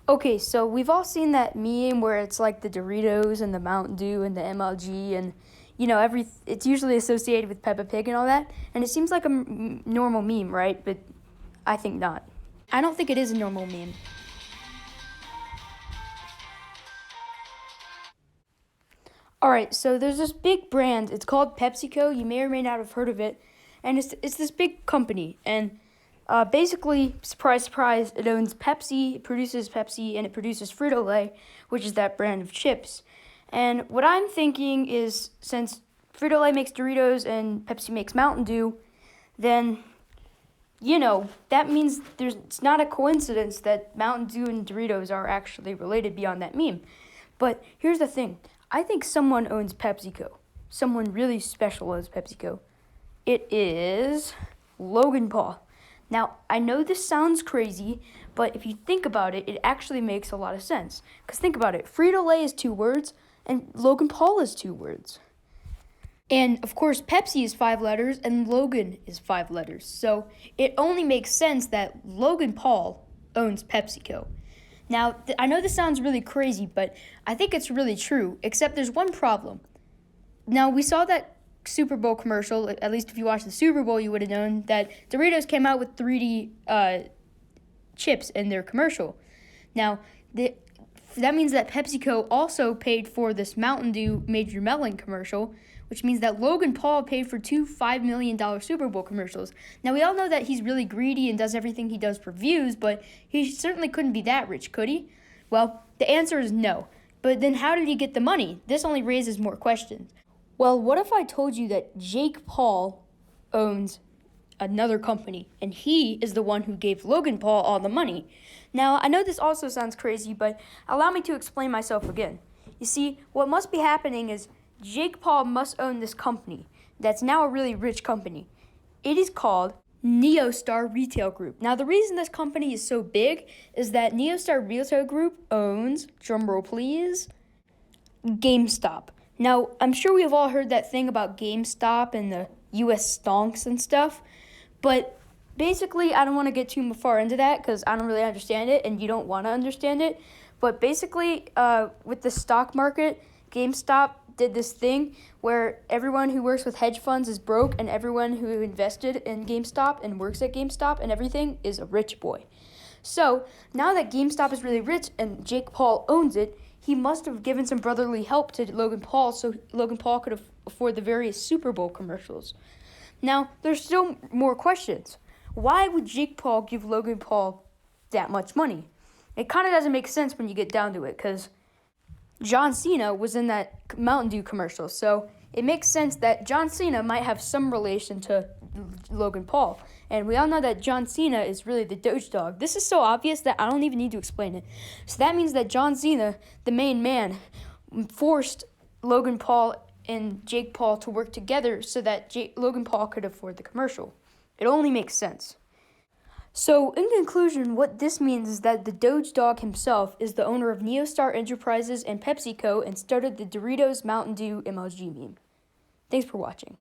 Okay, so we've all seen that meme where it's like the Doritos and the Mountain Dew and the MLG and it's usually associated with Peppa Pig and all that, and it seems like a normal meme, right? But I think not. I don't think it is a normal meme. All right, so there's this big brand. It's called PepsiCo. You may or may not have heard of it, and it's this big company, and basically, surprise, surprise, it owns Pepsi, it produces Pepsi, and it produces Frito-Lay, which is that brand of chips. And what I'm thinking is, since Frito-Lay makes Doritos and Pepsi makes Mountain Dew, then that means it's not a coincidence that Mountain Dew and Doritos are actually related beyond that meme. But here's the thing. I think someone owns PepsiCo. Someone really special owns PepsiCo. It is Logan Paul. Now, I know this sounds crazy, but if you think about it, it actually makes a lot of sense. Because think about it. Frito-Lay is 2 words, and Logan Paul is 2 words. And, of course, Pepsi is 5 letters, and Logan is 5 letters. So it only makes sense that Logan Paul owns PepsiCo. Now, I know this sounds really crazy, but I think it's really true, except there's one problem. Now, we saw that Super Bowl commercial, at least if you watched the Super Bowl, you would have known that Doritos came out with 3D chips in their commercial. Now, that means that PepsiCo also paid for this Mountain Dew Major Melon commercial, which means that Logan Paul paid for 2 $5 million Super Bowl commercials. Now, we all know that he's really greedy and does everything he does for views, but he certainly couldn't be that rich, could he? Well, the answer is no. But then how did he get the money? This only raises more questions. Well, what if I told you that Jake Paul owns another company, and he is the one who gave Logan Paul all the money? Now, I know this also sounds crazy, but allow me to explain myself again. You see, what must be happening is Jake Paul must own this company that's now a really rich company. It is called Neostar Retail Group. Now, the reason this company is so big is that Neostar Retail Group owns, drumroll please, GameStop. Now, I'm sure we have all heard that thing about GameStop and the U.S. stonks and stuff, but basically, I don't want to get too far into that because I don't really understand it, and you don't want to understand it. But basically, with the stock market, GameStop did this thing where everyone who works with hedge funds is broke, and everyone who invested in GameStop and works at GameStop and everything is a rich boy. So now that GameStop is really rich and Jake Paul owns it, he must have given some brotherly help to Logan Paul so Logan Paul could afford the various Super Bowl commercials. Now, there's still more questions. Why would Jake Paul give Logan Paul that much money? It kind of doesn't make sense when you get down to it, because John Cena was in that Mountain Dew commercial, so it makes sense that John Cena might have some relation to Logan Paul. And we all know that John Cena is really the doge dog. This is so obvious that I don't even need to explain it. So that means that John Cena, the main man, forced Logan Paul and Jake Paul to work together so that Logan Paul could afford the commercial. It only makes sense. So, in conclusion, what this means is that the Doge Dog himself is the owner of Neostar Enterprises and PepsiCo and started the Doritos Mountain Dew MLG meme. Thanks for watching.